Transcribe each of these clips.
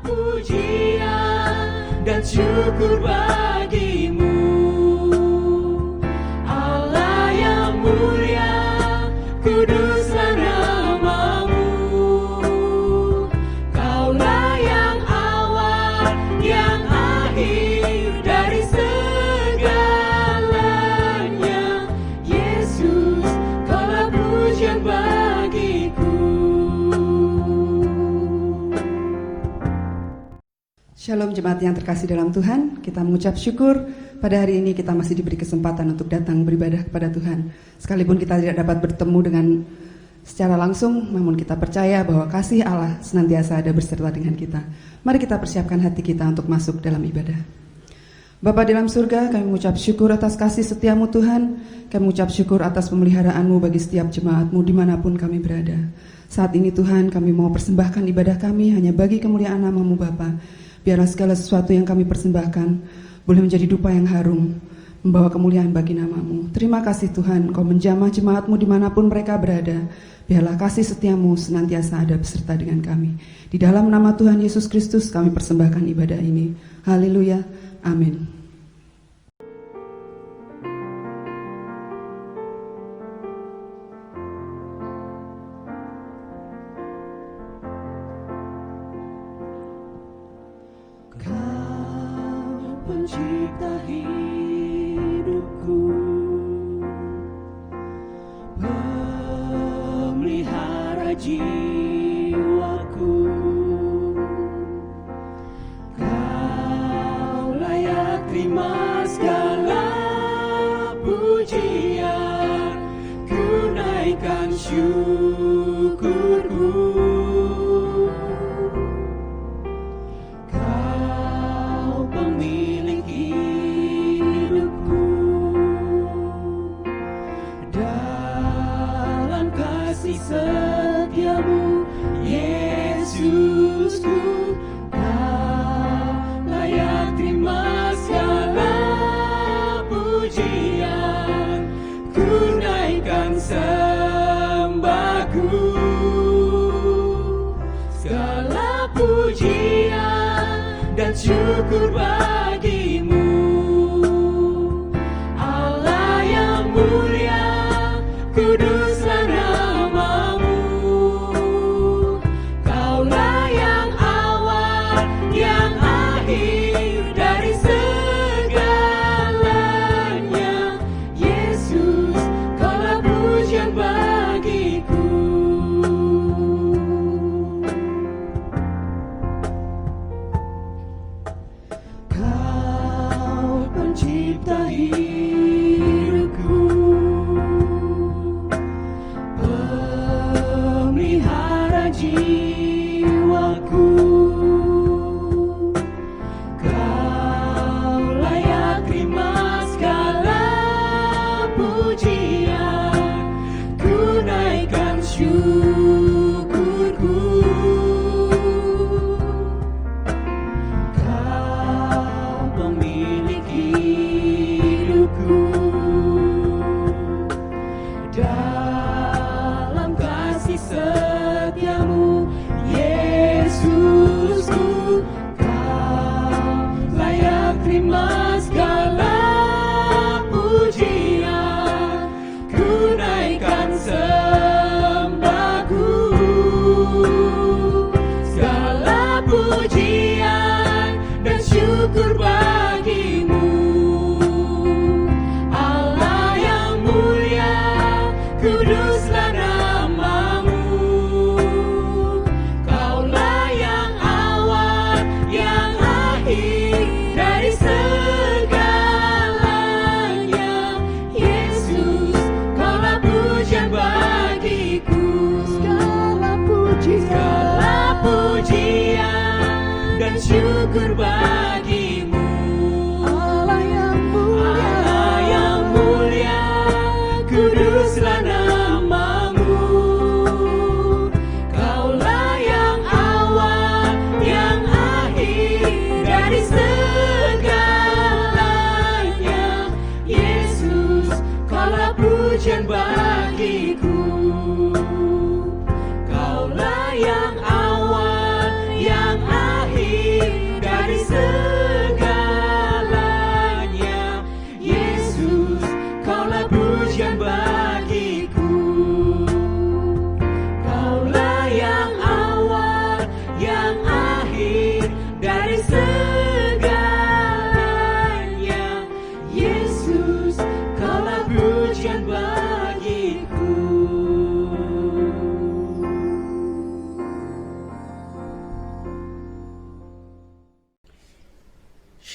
pujian dan syukur bagimu, Allah yang mulia, kuduslah namamu. Kaulah yang awal, yang akhir dari segalanya. Yesus, kaulah pujian bagiku. Shalom jemaat yang terkasih dalam Tuhan, kita mengucap syukur pada hari ini kita masih diberi kesempatan untuk datang beribadah kepada Tuhan. Sekalipun kita tidak dapat bertemu dengan secara langsung, namun kita percaya bahwa kasih Allah senantiasa ada berserta dengan kita. Mari kita persiapkan hati kita untuk masuk dalam ibadah. Bapa di dalam surga, kami mengucap syukur atas kasih setiamu Tuhan. Kami mengucap syukur atas pemeliharaanmu bagi setiap jemaatmu dimanapun kami berada. Saat ini Tuhan, kami mau persembahkan ibadah kami hanya bagi kemuliaan namamu Bapa. Biarlah segala sesuatu yang kami persembahkan boleh menjadi dupa yang harum, membawa kemuliaan bagi namamu. Terima kasih Tuhan, Kau menjamah jemaatmu dimanapun mereka berada. Biarlah kasih setiamu senantiasa ada beserta dengan kami. Di dalam nama Tuhan Yesus Kristus kami persembahkan ibadah ini. Haleluya, amin. Pencipta hidupku, pemelihara jiwaku, Kau layak terima segala pujian, ku naikkan syukurku. Setiamu Yesusku, Kau layak terima segala pujian, ku naikkan sembahku. Segala pujian dan syukur bagimu, Allah yang mulia, kuduslah namamu. Syukur bagimu, Allah yang mulia, kuduslah namamu. Kaulah yang awal, yang akhir dari segalanya. Yesus, Kaulah pujian bagiku. Kaulah yang awal, yang akhir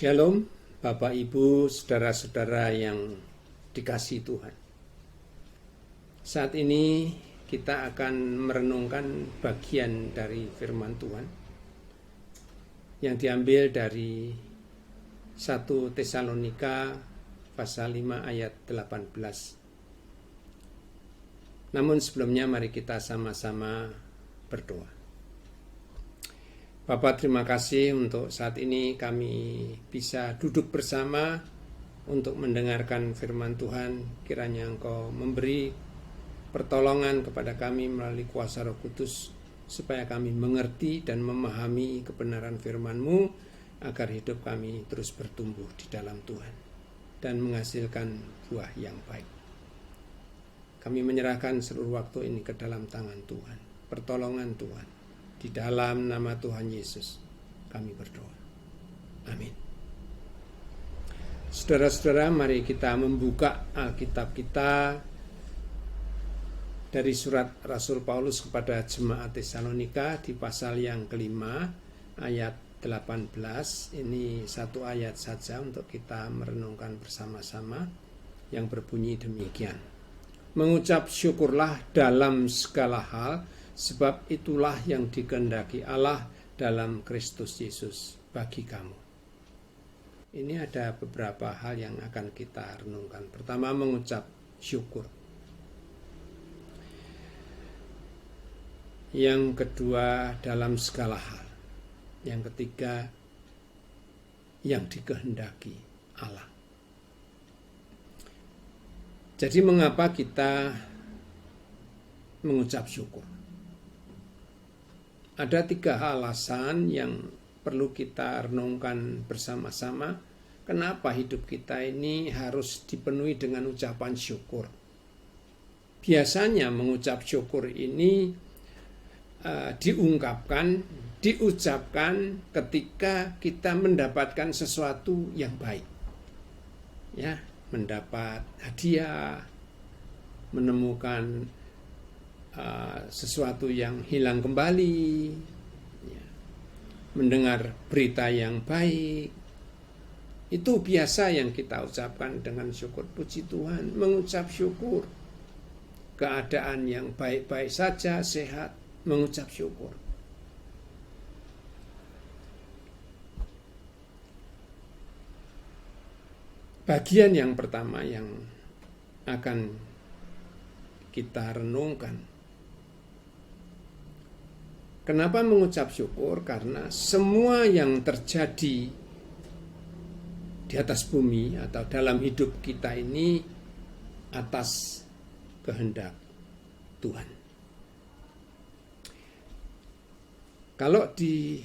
Shalom, Bapak Ibu, saudara-saudara yang dikasihi Tuhan. Saat ini kita akan merenungkan bagian dari firman Tuhan yang diambil dari 1 Tesalonika pasal 5 ayat 18. Namun sebelumnya mari kita sama-sama berdoa. Bapak, terima kasih untuk saat ini kami bisa duduk bersama untuk mendengarkan firman Tuhan. Kiranya Engkau memberi pertolongan kepada kami melalui kuasa Roh Kudus, supaya kami mengerti dan memahami kebenaran firman-Mu, agar hidup kami terus bertumbuh di dalam Tuhan dan menghasilkan buah yang baik. Kami menyerahkan seluruh waktu ini ke dalam tangan Tuhan, pertolongan Tuhan. Di dalam nama Tuhan Yesus kami berdoa. Amin. Saudara-saudara, mari kita membuka Alkitab kita dari surat Rasul Paulus kepada jemaat Tesalonika di pasal yang kelima ayat 18. Ini satu ayat saja untuk kita merenungkan bersama-sama, yang berbunyi demikian. Mengucap syukurlah dalam segala hal, sebab itulah yang dikehendaki Allah dalam Kristus Yesus bagi kamu. Ini ada beberapa hal yang akan kita renungkan. Pertama, mengucap syukur. Yang kedua, dalam segala hal. Yang ketiga, yang dikehendaki Allah. Jadi mengapa kita mengucap syukur? Ada 3 alasan yang perlu kita renungkan bersama-sama. Kenapa hidup kita ini harus dipenuhi dengan ucapan syukur? Biasanya mengucap syukur ini diucapkan ketika kita mendapatkan sesuatu yang baik. Ya, mendapat hadiah, menemukan sesuatu yang hilang kembali, ya, mendengar berita yang baik. Itu biasa yang kita ucapkan dengan syukur. Puji Tuhan, mengucap syukur. Keadaan yang baik-baik saja, sehat, mengucap syukur. Bagian yang pertama yang akan kita renungkan. Kenapa mengucap syukur? Karena semua yang terjadi di atas bumi atau dalam hidup kita ini atas kehendak Tuhan. Kalau di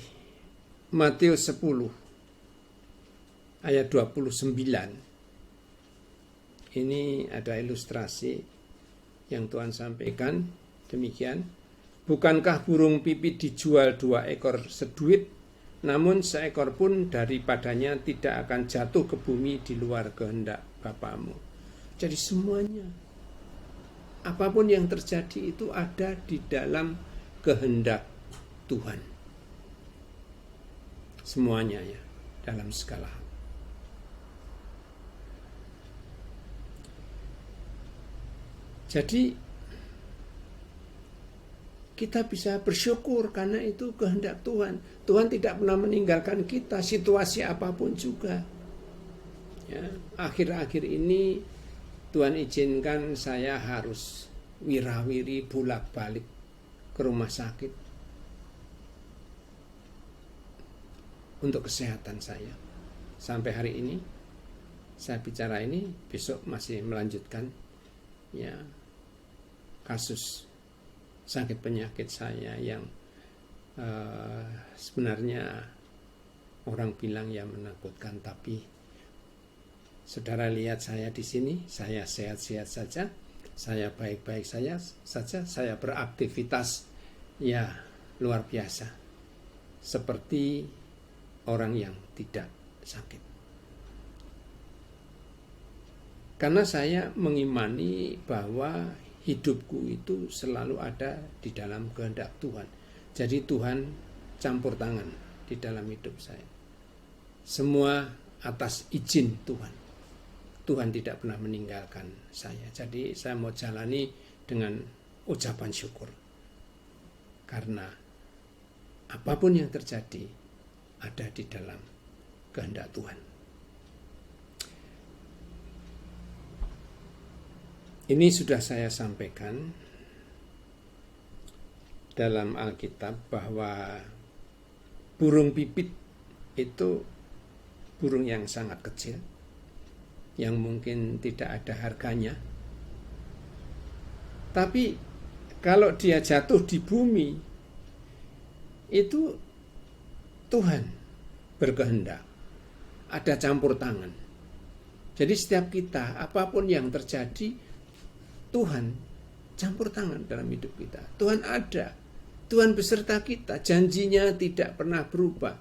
Matius 10 ayat 29, ini ada ilustrasi yang Tuhan sampaikan demikian. Bukankah burung pipit dijual 2 ekor seduit, namun seekor pun daripadanya tidak akan jatuh ke bumi di luar kehendak Bapamu. Jadi semuanya, apapun yang terjadi itu ada di dalam kehendak Tuhan. Semuanya ya, dalam segala hal. Jadi kita bisa bersyukur karena itu kehendak Tuhan. Tuhan tidak pernah meninggalkan kita, situasi apapun juga. Ya, akhir-akhir ini Tuhan izinkan saya harus wirawiri bolak-balik ke rumah sakit untuk kesehatan saya. Sampai hari ini saya bicara ini, besok masih melanjutkan ya kasus sakit penyakit saya yang sebenarnya orang bilang ya menakutkan, tapi saudara lihat saya di sini, saya sehat-sehat saja, saya baik-baik saja, saya beraktivitas ya luar biasa, seperti orang yang tidak sakit. Karena saya mengimani bahwa hidupku itu selalu ada di dalam kehendak Tuhan. Jadi Tuhan campur tangan di dalam hidup saya. Semua atas izin Tuhan. Tuhan tidak pernah meninggalkan saya. Jadi saya mau jalani dengan ucapan syukur. Karena apapun yang terjadi ada di dalam kehendak Tuhan. Ini sudah saya sampaikan dalam Alkitab bahwa burung pipit itu burung yang sangat kecil, yang mungkin tidak ada harganya. Tapi kalau dia jatuh di bumi, itu Tuhan berkehendak, ada campur tangan. Jadi setiap kita, apapun yang terjadi, Tuhan campur tangan dalam hidup kita. Tuhan ada, Tuhan beserta kita, janjinya tidak pernah berubah.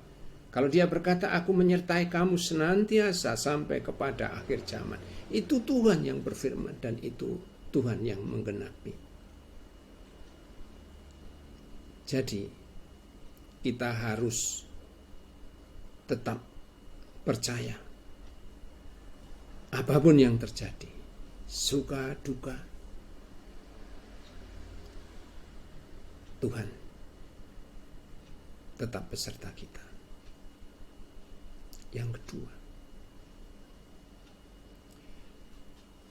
Kalau dia berkata, aku menyertai kamu senantiasa sampai kepada akhir zaman, itu Tuhan yang berfirman dan itu Tuhan yang menggenapi. Jadi kita harus tetap percaya apapun yang terjadi, suka duka, Tuhan tetap beserta kita. Yang kedua,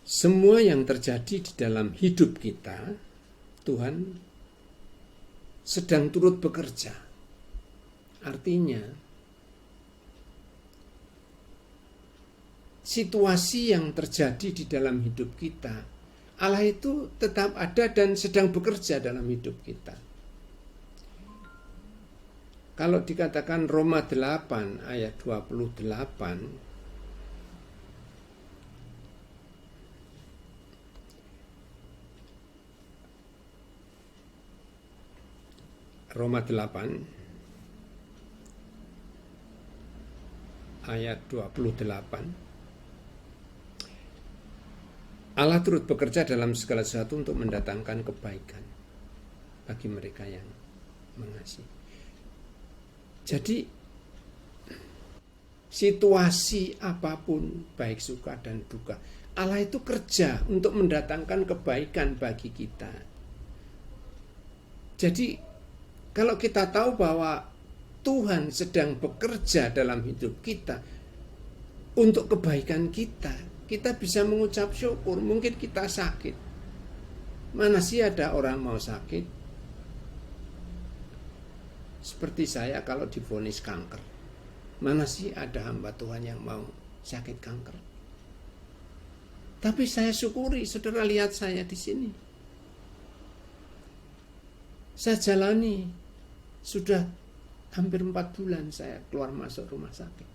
semua yang terjadi di dalam hidup kita, Tuhan sedang turut bekerja. Artinya, situasi yang terjadi di dalam hidup kita, Allah itu tetap ada dan sedang bekerja dalam hidup kita. Kalau dikatakan Roma 8 ayat 28, Roma 8 ayat 28, Allah turut bekerja dalam segala sesuatu untuk mendatangkan kebaikan bagi mereka yang mengasihi. Jadi situasi apapun, baik suka dan duka, Allah itu kerja untuk mendatangkan kebaikan bagi kita. Jadi kalau kita tahu bahwa Tuhan sedang bekerja dalam hidup kita untuk kebaikan kita, kita bisa mengucap syukur. Mungkin kita sakit, mana sih ada orang mau sakit? Seperti saya kalau divonis kanker, mana sih ada hamba Tuhan yang mau sakit kanker? Tapi saya syukuri, saudara lihat saya di sini. Saya jalani, sudah hampir 4 bulan saya keluar masuk rumah sakit.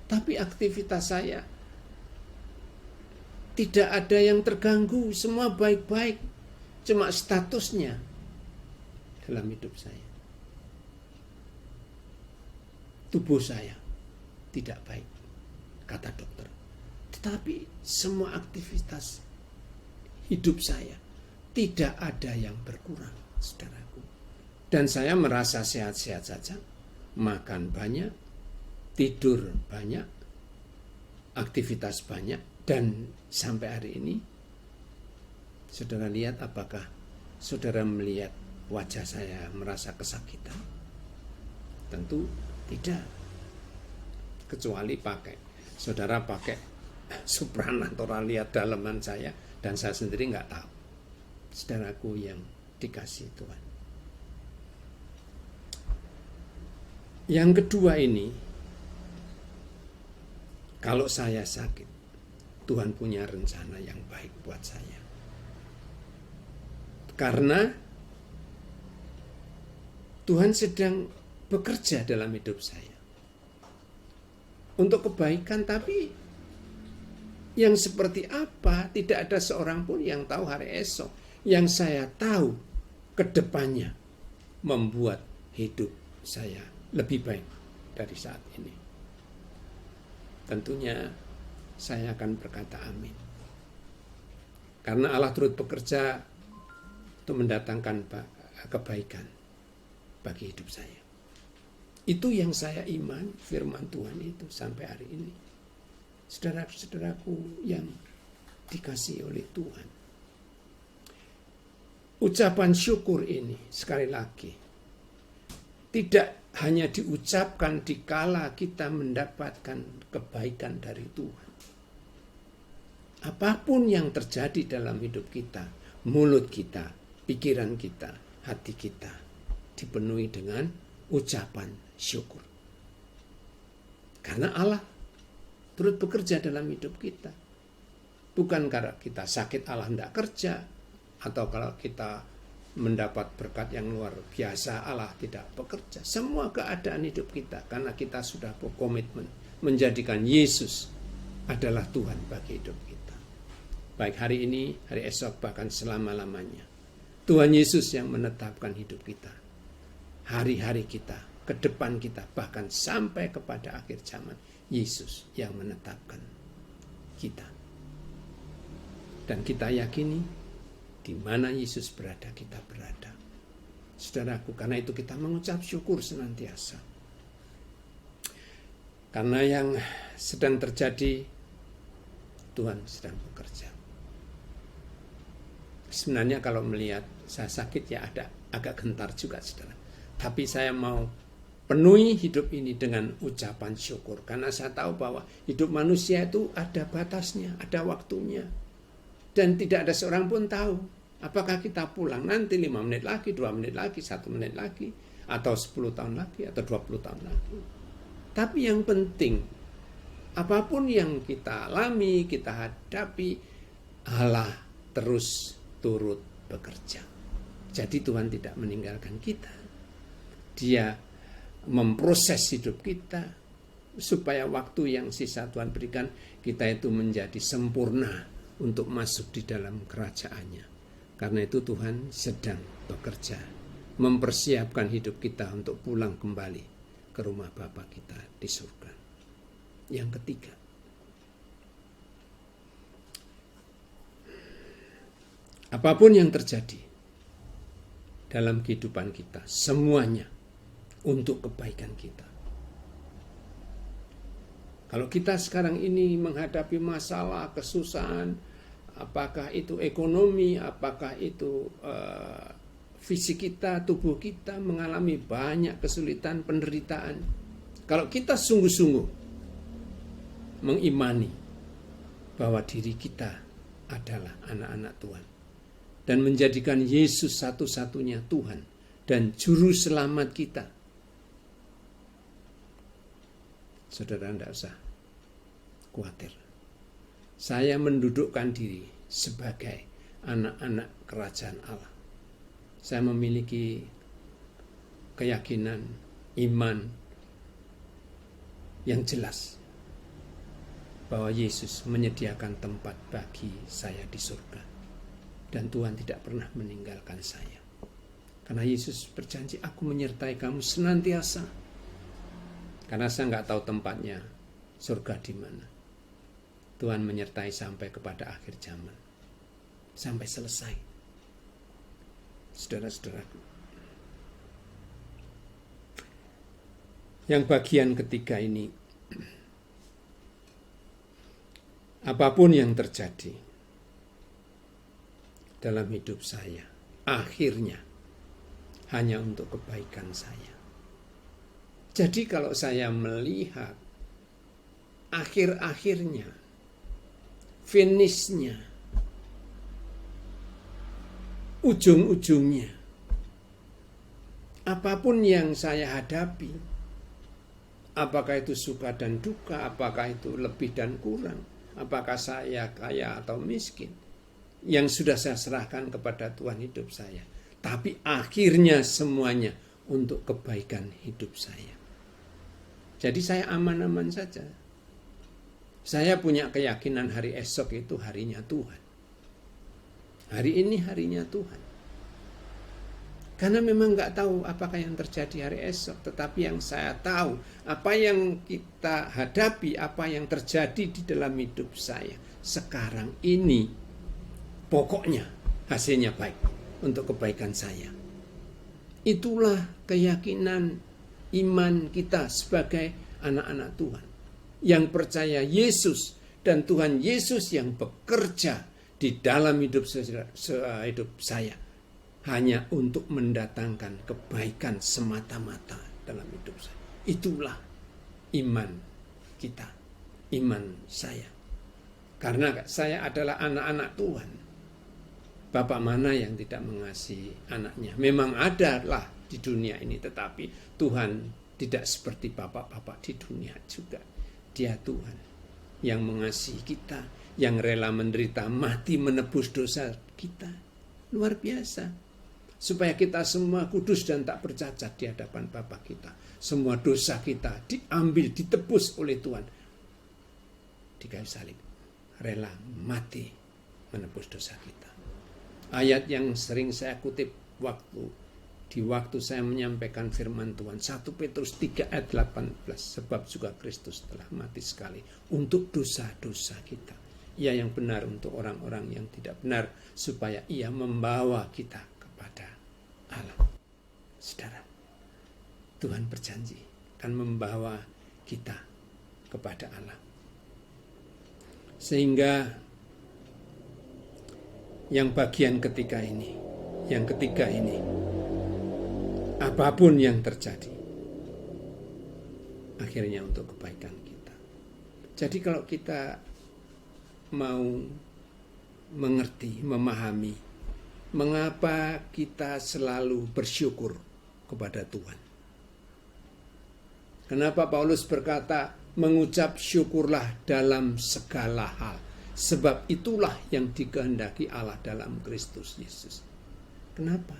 Tapi aktivitas saya tidak ada yang terganggu, semua baik-baik. Cuma statusnya dalam hidup saya, tubuh saya tidak baik, kata dokter. Tetapi semua aktivitas hidup saya tidak ada yang berkurang, saudaraku. Dan saya merasa sehat-sehat saja, makan banyak, tidur banyak, aktivitas banyak. Dan sampai hari ini, saudara lihat, apakah saudara melihat wajah saya merasa kesakitan? Tentu tidak. Kecuali saudara pakai supranatural, lihat dalaman saya, dan saya sendiri nggak tahu. Saudaraku yang dikasihi Tuhan. Yang kedua ini, kalau saya sakit, Tuhan punya rencana yang baik buat saya. Karena Tuhan sedang bekerja dalam hidup saya untuk kebaikan, tapi yang seperti apa tidak ada seorang pun yang tahu hari esok. Yang saya tahu kedepannya membuat hidup saya lebih baik dari saat ini. Tentunya saya akan berkata amin. Karena Allah turut bekerja untuk mendatangkan kebaikan bagi hidup saya. Itu yang saya iman, firman Tuhan itu sampai hari ini. Saudara-saudaraku yang dikasihi oleh Tuhan. Ucapan syukur ini sekali lagi tidak hanya diucapkan dikala kita mendapatkan kebaikan dari Tuhan. Apapun yang terjadi dalam hidup kita, mulut kita, pikiran kita, hati kita dipenuhi dengan ucapan syukur. Karena Allah turut bekerja dalam hidup kita. Bukan karena kita sakit Allah tidak kerja, atau kalau kita mendapat berkat yang luar biasa Allah tidak bekerja. Semua keadaan hidup kita, karena kita sudah berkomitmen menjadikan Yesus adalah Tuhan bagi hidup kita. Baik hari ini, hari esok, bahkan selama-lamanya. Tuhan Yesus yang menetapkan hidup kita. Hari-hari kita, ke depan kita, bahkan sampai kepada akhir zaman. Yesus yang menetapkan kita. Dan kita yakini, di mana Yesus berada, kita berada. Saudaraku, karena itu kita mengucap syukur senantiasa. Karena yang sedang terjadi, Tuhan sedang bekerja. Sebenarnya kalau melihat saya sakit ya ada agak gentar juga, saudara. Tapi saya mau penuhi hidup ini dengan ucapan syukur. Karena saya tahu bahwa hidup manusia itu ada batasnya, ada waktunya. Dan tidak ada seorang pun tahu apakah kita pulang nanti 5 menit lagi, 2 menit lagi, 1 menit lagi, atau 10 tahun lagi, atau 20 tahun lagi. Tapi yang penting, apapun yang kita alami, kita hadapi, Allah terus turut bekerja. Jadi Tuhan tidak meninggalkan kita. Dia memproses hidup kita, supaya waktu yang sisa Tuhan berikan, kita itu menjadi sempurna untuk masuk di dalam kerajaannya. Karena itu Tuhan sedang bekerja, mempersiapkan hidup kita untuk pulang kembali ke rumah Bapa kita di surga. Yang ketiga, apapun yang terjadi dalam kehidupan kita, semuanya untuk kebaikan kita. Kalau kita sekarang ini menghadapi masalah, kesusahan, apakah itu ekonomi, apakah itu fisik kita, tubuh kita mengalami banyak kesulitan, penderitaan. Kalau kita sungguh-sungguh mengimani bahwa diri kita adalah anak-anak Tuhan dan menjadikan Yesus satu-satunya Tuhan dan juru selamat kita, saudara tidak usah khawatir. Saya mendudukkan diri sebagai anak-anak kerajaan Allah. Saya memiliki keyakinan, iman yang jelas bahwa Yesus menyediakan tempat bagi saya di surga. Dan Tuhan tidak pernah meninggalkan saya. Karena Yesus berjanji, aku menyertai kamu senantiasa. Karena saya nggak tahu tempatnya surga di mana. Tuhan menyertai sampai kepada akhir zaman. Sampai selesai. Saudara-saudaraku. Yang bagian ketiga ini, apapun yang terjadi dalam hidup saya, akhirnya hanya untuk kebaikan saya. Jadi kalau saya melihat akhir-akhirnya, finishnya, ujung-ujungnya, apapun yang saya hadapi, apakah itu suka dan duka, apakah itu lebih dan kurang, apakah saya kaya atau miskin, yang sudah saya serahkan kepada Tuhan hidup saya. Tapi akhirnya semuanya untuk kebaikan hidup saya. Jadi saya aman-aman saja. Saya punya keyakinan hari esok itu harinya Tuhan. Hari ini harinya Tuhan. Karena memang nggak tahu apakah yang terjadi hari esok. Tetapi yang saya tahu, apa yang kita hadapi, apa yang terjadi di dalam hidup saya sekarang ini, pokoknya hasilnya baik untuk kebaikan saya. Itulah keyakinan iman kita sebagai anak-anak Tuhan yang percaya Yesus, dan Tuhan Yesus yang bekerja di dalam hidup saya hanya untuk mendatangkan kebaikan semata-mata dalam hidup saya. Itulah iman kita, iman saya. Karena saya adalah anak-anak Tuhan. Bapak mana yang tidak mengasihi anaknya? Memang adalah di dunia ini, tetapi Tuhan tidak seperti bapak-bapak di dunia juga. Dia Tuhan yang mengasihi kita, yang rela menderita mati menebus dosa kita. Luar biasa. Supaya kita semua kudus dan tak bercacat di hadapan Bapa kita. Semua dosa kita diambil, ditebus oleh Tuhan di kayu salib. Rela mati menebus dosa kita. Ayat yang sering saya kutip waktu saya menyampaikan firman Tuhan, 1 Petrus 3 ayat 18, sebab juga Kristus telah mati sekali untuk dosa-dosa kita. Ia yang benar untuk orang-orang yang tidak benar, supaya ia membawa kita kepada Allah. Saudara, Tuhan berjanji akan membawa kita kepada Allah. Sehingga yang bagian ketiga ini, apapun yang terjadi, akhirnya untuk kebaikan kita. Jadi kalau kita mau mengerti, memahami, mengapa kita selalu bersyukur kepada Tuhan. Kenapa Paulus berkata, mengucap syukurlah dalam segala hal, sebab itulah yang dikehendaki Allah dalam Kristus Yesus. Kenapa?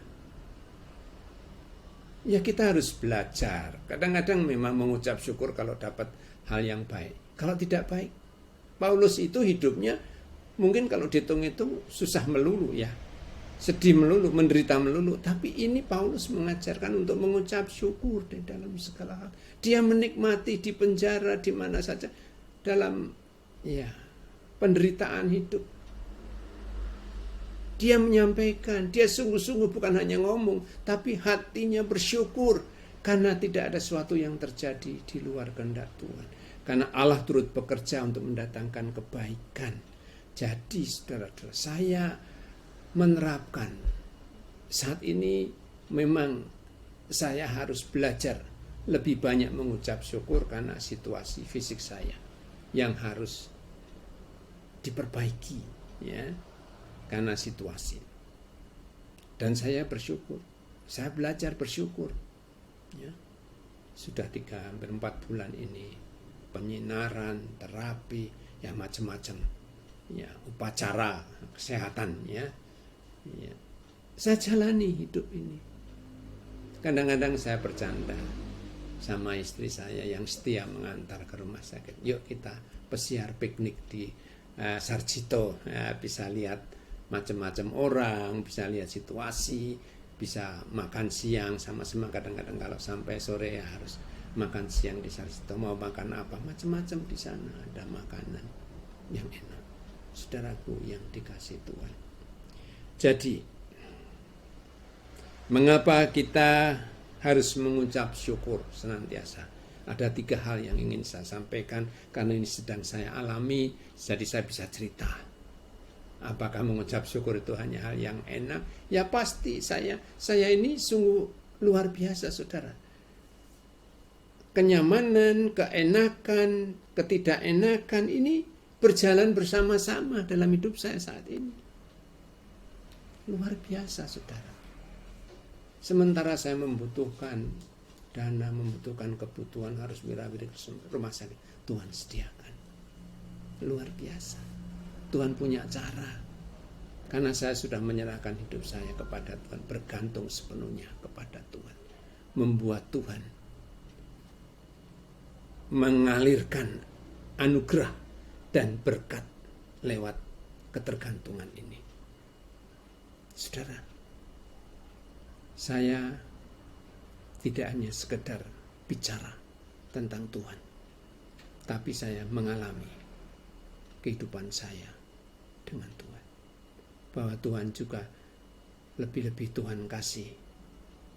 Ya kita harus belajar. Kadang-kadang memang mengucap syukur kalau dapat hal yang baik. Kalau tidak baik, Paulus itu hidupnya mungkin kalau dihitung-hitung susah melulu ya. Sedih melulu, menderita melulu. Tapi ini Paulus mengajarkan untuk mengucap syukur di dalam segala hal. Dia menikmati di penjara, di mana saja, dalam penderitaan hidup. Dia menyampaikan, dia sungguh-sungguh bukan hanya ngomong, tapi hatinya bersyukur karena tidak ada sesuatu yang terjadi di luar kehendak Tuhan. Karena Allah turut bekerja untuk mendatangkan kebaikan. Jadi saudara-saudara, saya menerapkan saat ini memang saya harus belajar lebih banyak mengucap syukur karena situasi fisik saya yang harus diperbaiki ya, karena situasi. Dan saya bersyukur, saya belajar bersyukur ya. Sudah 3-4 bulan ini penyinaran, terapi, ya macam-macam ya, upacara kesehatan ya. Ya. Saya jalani hidup ini. Kadang-kadang saya bercanda sama istri saya yang setia mengantar ke rumah sakit. Yuk kita pesiar piknik di Sarjito ya, bisa lihat macam-macam orang, bisa lihat situasi, bisa makan siang sama-sama. Kadang-kadang kalau sampai sore ya harus makan siang di Sarjito. Mau makan apa, macam-macam di sana, ada makanan yang enak. Saudaraku yang dikasih Tuhan. Jadi, mengapa kita harus mengucap syukur senantiasa? Ada 3 hal yang ingin saya sampaikan karena ini sedang saya alami, jadi saya bisa cerita. Apakah mengucap syukur itu hanya hal yang enak? Ya pasti saya ini sungguh luar biasa saudara. Kenyamanan, keenakan, ketidakenakan ini berjalan bersama-sama dalam hidup saya saat ini. Luar biasa saudara. Sementara saya membutuhkan dana, membutuhkan kebutuhan, harus mirawiri rumah sakit, Tuhan sediakan. Luar biasa. Tuhan punya cara. Karena saya sudah menyerahkan hidup saya kepada Tuhan, bergantung sepenuhnya kepada Tuhan. Membuat Tuhan mengalirkan anugerah dan berkat lewat ketergantungan ini. Saudara, saya tidak hanya sekedar bicara tentang Tuhan, tapi saya mengalami kehidupan saya dengan Tuhan. Bahwa Tuhan juga lebih-lebih Tuhan kasih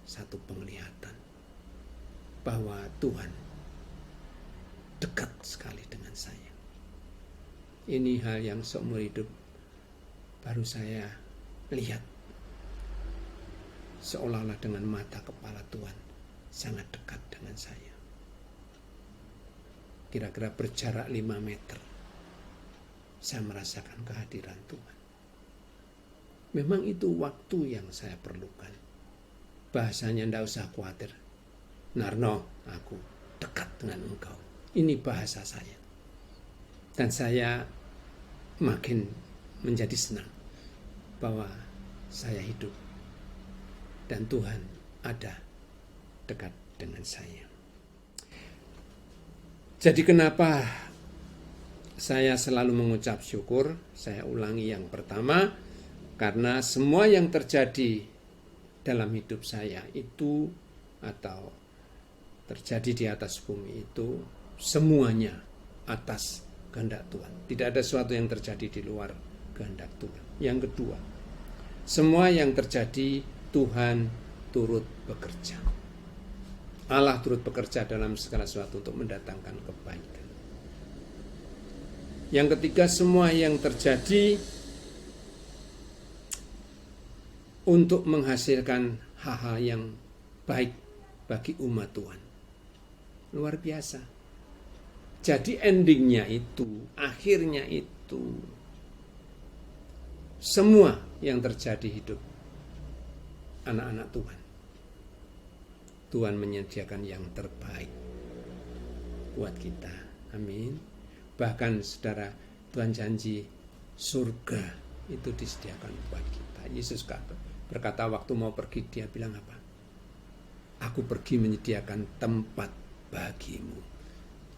satu penglihatan. bahwa Tuhan dekat sekali dengan saya. Ini hal yang seumur hidup baru saya lihat. Seolah-olah dengan mata kepala Tuhan sangat dekat dengan saya. Kira-kira berjarak 5 meter. Saya merasakan kehadiran Tuhan. Memang itu waktu yang saya perlukan. Bahasanya tidak usah khawatir. Narno, aku dekat dengan engkau. Ini bahasa saya. Dan saya makin menjadi senang bahwa saya hidup dan Tuhan ada dekat dengan saya. Jadi kenapa saya selalu mengucap syukur? Saya ulangi yang pertama, karena semua yang terjadi dalam hidup saya itu atau terjadi di atas bumi itu semuanya atas kehendak Tuhan. Tidak ada sesuatu yang terjadi di luar kehendak Tuhan. Yang kedua, semua yang terjadi Tuhan turut bekerja. Allah turut bekerja dalam segala sesuatu untuk mendatangkan kebaikan. Yang ketiga, semua yang terjadi untuk menghasilkan hal-hal yang baik bagi umat Tuhan. Luar biasa. Jadi endingnya itu, akhirnya itu, semua yang terjadi hidup anak-anak Tuhan. Tuhan menyediakan yang terbaik buat kita. Amin. Bahkan saudara, Tuhan janji surga itu disediakan buat kita. Yesus berkata waktu mau pergi, dia bilang apa? Aku pergi menyediakan tempat bagimu.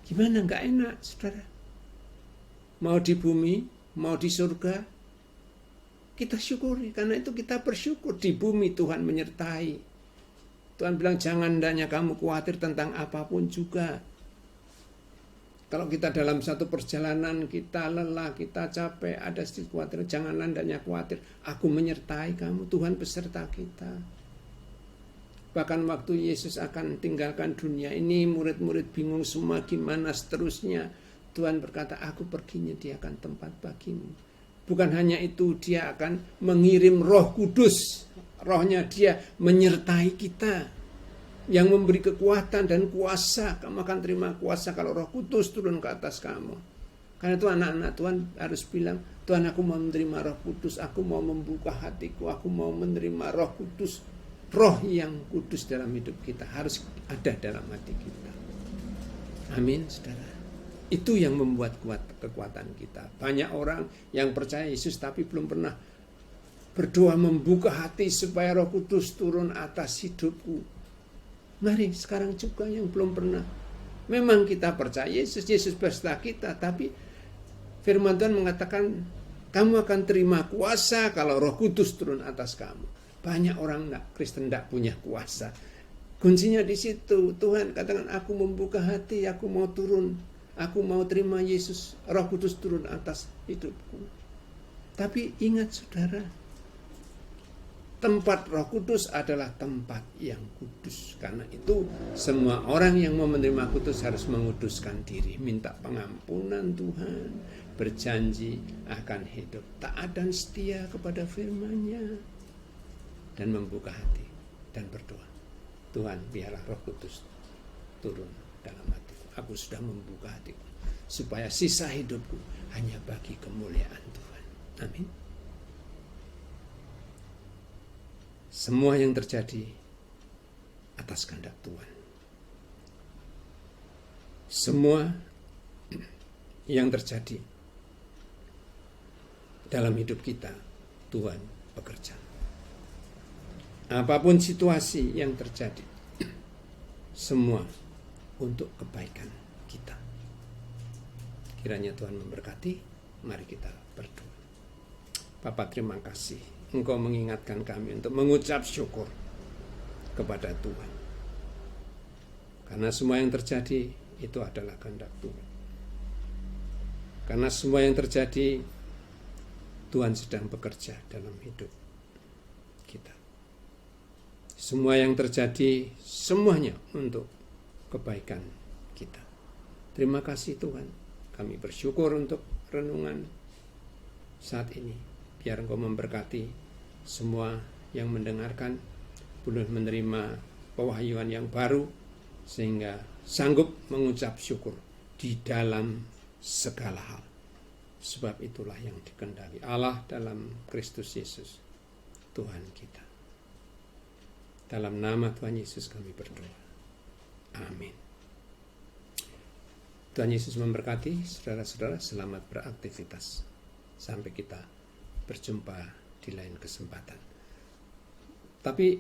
Gimana gak enak, saudara? Mau di bumi, mau di surga, kita syukuri. Karena itu kita bersyukur. Di bumi Tuhan menyertai. Tuhan bilang jangan hendaknya kamu khawatir tentang apapun juga. Kalau kita dalam satu perjalanan, kita lelah, kita capek, ada sedikit khawatir, janganlah hendaknya khawatir. Aku menyertai kamu, Tuhan beserta kita. Bahkan waktu Yesus akan tinggalkan dunia ini, murid-murid bingung semua gimana seterusnya. Tuhan berkata, aku pergi menyediakan tempat bagimu. Bukan hanya itu, dia akan mengirim Roh Kudus. Rohnya dia menyertai kita. Yang memberi kekuatan dan kuasa. Kamu akan terima kuasa kalau Roh Kudus turun ke atas kamu. Karena itu anak-anak Tuhan harus bilang, Tuhan aku mau menerima Roh Kudus. Aku mau membuka hatiku. Aku mau menerima Roh Kudus. Roh yang kudus dalam hidup kita harus ada dalam hati kita. Amin, saudara. Itu yang membuat kuat kekuatan kita. Banyak orang yang percaya Yesus tapi belum pernah berdoa membuka hati supaya Roh Kudus turun atas hidupku. Mari sekarang juga yang belum pernah. Memang kita percaya Yesus beserta kita, tapi firman Tuhan mengatakan kamu akan terima kuasa kalau Roh Kudus turun atas kamu. Banyak orang Kristen tidak punya kuasa. Kuncinya di situ. Tuhan katakan aku membuka hati, aku mau turun. Aku mau terima Yesus, Roh Kudus turun atas hidupku. Tapi ingat saudara, tempat Roh Kudus adalah tempat yang kudus. Karena itu semua orang yang mau menerima kudus harus menguduskan diri. Minta pengampunan Tuhan, berjanji akan hidup taat dan setia kepada firman-Nya. Dan membuka hati dan berdoa. Tuhan biarlah Roh Kudus turun dalam hati. Aku sudah membuka hatiku supaya sisa hidupku hanya bagi kemuliaan Tuhan. Amin. Semua yang terjadi atas kehendak Tuhan. Semua yang terjadi dalam hidup kita, Tuhan bekerja. Apapun situasi yang terjadi, semua untuk kebaikan kita. Kiranya Tuhan memberkati. Mari kita berdoa. Bapa, terima kasih Engkau mengingatkan kami untuk mengucap syukur kepada Tuhan. Karena semua yang terjadi itu adalah kehendak Tuhan. Karena semua yang terjadi Tuhan sedang bekerja dalam hidup kita. Semua yang terjadi semuanya untuk kebaikan kita. Terima kasih Tuhan. Kami bersyukur untuk renungan saat ini. Biar Engkau memberkati semua yang mendengarkan, boleh menerima pewahyuan yang baru, sehingga sanggup mengucap syukur di dalam segala hal. Sebab itulah yang dikehendaki Allah dalam Kristus Yesus, Tuhan kita. Dalam nama Tuhan Yesus kami berdoa. Amin. Tuhan Yesus memberkati saudara-saudara, selamat beraktivitas. Sampai kita berjumpa di lain kesempatan. Tapi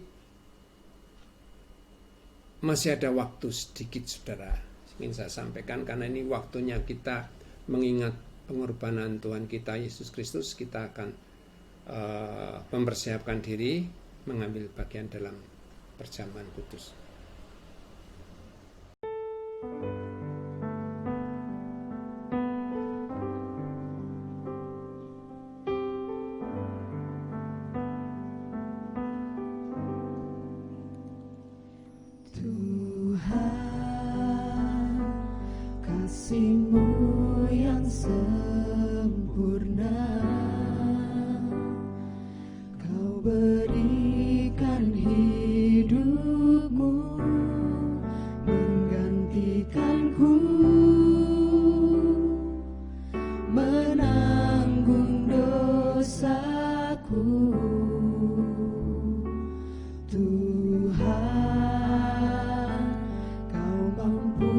masih ada waktu sedikit saudara, ingin saya sampaikan, karena ini waktunya kita mengingat pengorbanan Tuhan kita Yesus Kristus. Kita akan mempersiapkan diri mengambil bagian dalam perjamuan kudus. Tuhan, kasih-Mu yang sempurna Kau berikan hidup-Mu menggantikanku, menanggung dosaku. Tuhan, Kau mampu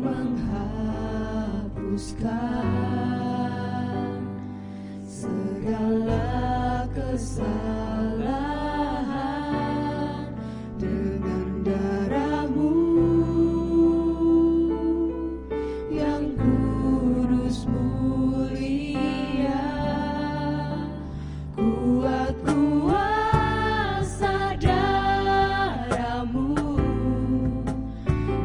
menghapuskan segala kesalahan dengan darah-Mu yang kudus mulia. Kuat kuasa darah-Mu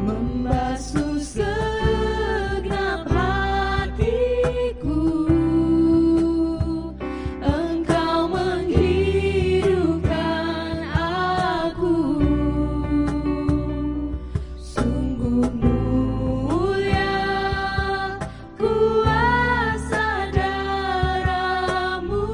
membasuh segenap hatiku. Engkau menghidupkan aku. Sungguh mulia kuasa darah-Mu.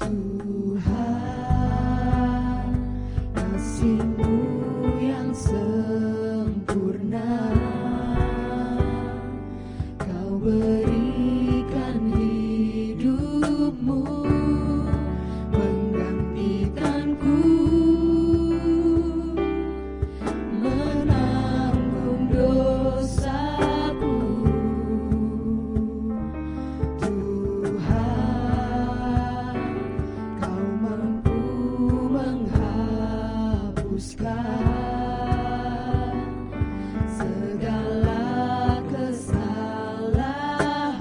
Tuhan, kasih-Mu yang sempurna Kau berikan hidup-Mu menggantikanku, menanggung dosaku. Tuhan, Kau mampu menghapuskan segala kesalahan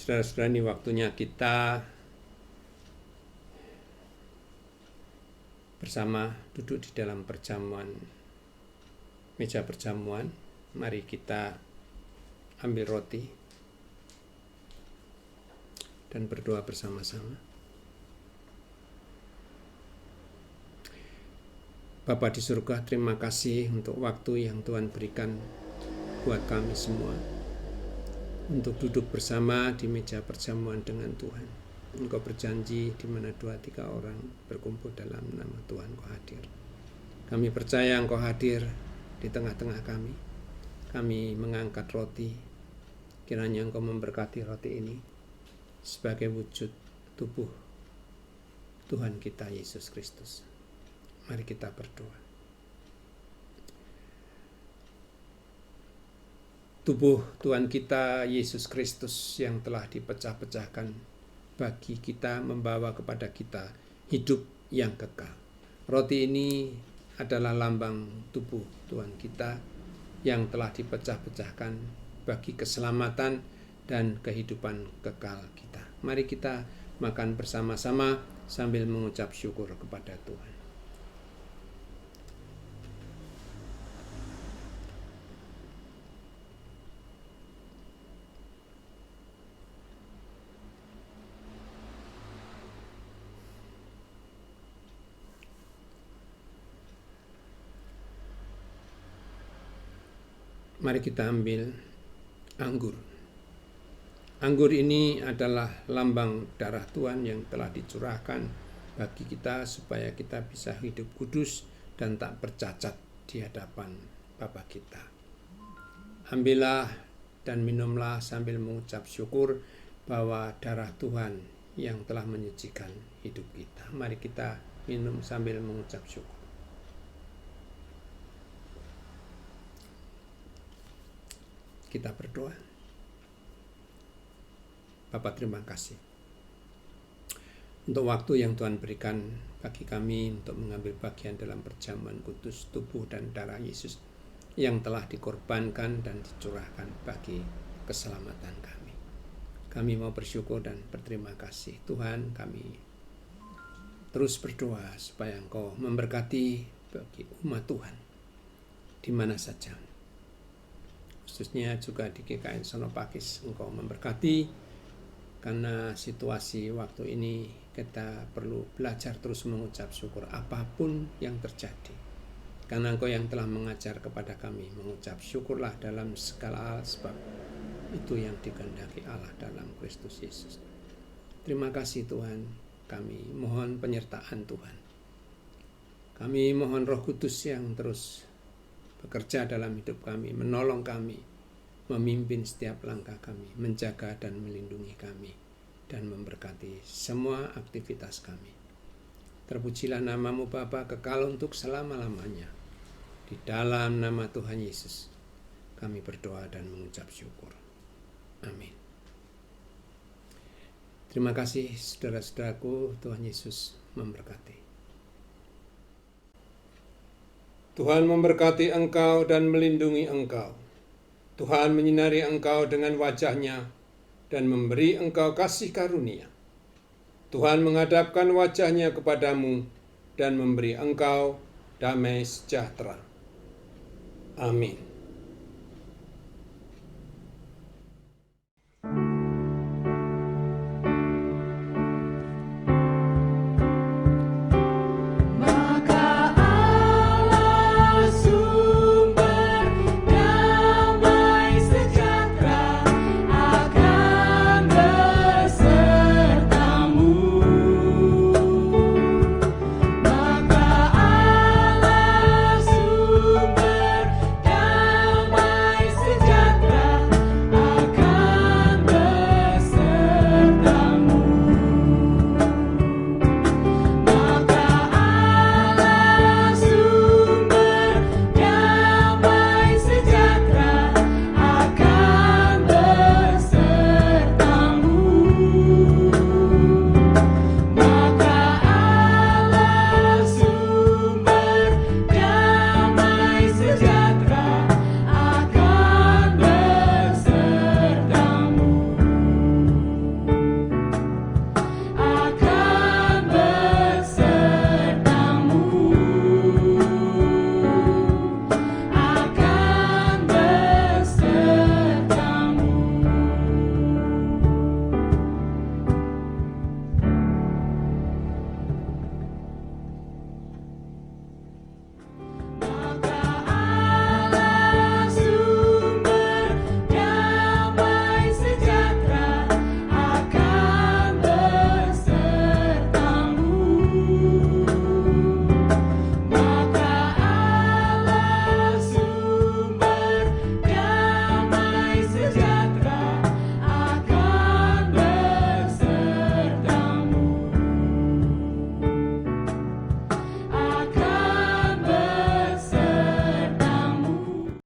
Saudara-saudara, ini waktunya kita bersama duduk di dalam perjamuan, meja perjamuan. Mari kita ambil roti dan berdoa bersama-sama. Bapa di surga, terima kasih untuk waktu yang Tuhan berikan buat kami semua untuk duduk bersama di meja perjamuan dengan Tuhan. Engkau berjanji di mana 2-3 orang berkumpul dalam nama Tuhan, Engkau hadir. Kami percaya Engkau hadir di tengah-tengah kami. Kami mengangkat roti. Kiranya Engkau memberkati roti ini sebagai wujud tubuh Tuhan kita Yesus Kristus. Mari kita berdoa. Tubuh Tuhan kita Yesus Kristus yang telah dipecah-pecahkan bagi kita, membawa kepada kita hidup yang kekal. Roti ini adalah lambang tubuh Tuhan kita yang telah dipecah-pecahkan bagi keselamatan dan kehidupan kekal kita. Mari kita makan bersama-sama sambil mengucap syukur kepada Tuhan. Mari kita ambil anggur. Anggur ini adalah lambang darah Tuhan yang telah dicurahkan bagi kita supaya kita bisa hidup kudus dan tak bercacat di hadapan Bapa kita. Ambillah dan minumlah sambil mengucap syukur bahwa darah Tuhan yang telah menyucikan hidup kita. Mari kita minum sambil mengucap syukur. Kita berdoa. Bapa, terima kasih untuk waktu yang Tuhan berikan bagi kami untuk mengambil bagian dalam perjamuan kudus tubuh dan darah Yesus yang telah dikorbankan dan dicurahkan bagi keselamatan kami. Kami mau bersyukur dan berterima kasih. Tuhan, kami terus berdoa supaya Engkau memberkati bagi umat Tuhan di mana saja, khususnya juga di GKN Sonopakis. Engkau memberkati, karena situasi waktu ini kita perlu belajar terus mengucap syukur apapun yang terjadi, karena Engkau yang telah mengajar kepada kami mengucap syukurlah dalam segala hal, sebab itu yang dikehendaki Allah dalam Kristus Yesus. Terima kasih Tuhan. Kami mohon penyertaan Tuhan. Kami mohon Roh Kudus yang terus bekerja dalam hidup kami, menolong kami, memimpin setiap langkah kami, menjaga dan melindungi kami, dan memberkati semua aktivitas kami. Terpujilah nama-Mu Bapa, kekal untuk selama-lamanya. Di dalam nama Tuhan Yesus kami berdoa dan mengucap syukur. Amin. Terima kasih saudara-saudaraku, Tuhan Yesus memberkati. Tuhan memberkati engkau dan melindungi engkau. Tuhan menyinari engkau dengan wajah-Nya dan memberi engkau kasih karunia. Tuhan menghadapkan wajah-Nya kepadamu dan memberi engkau damai sejahtera. Amin.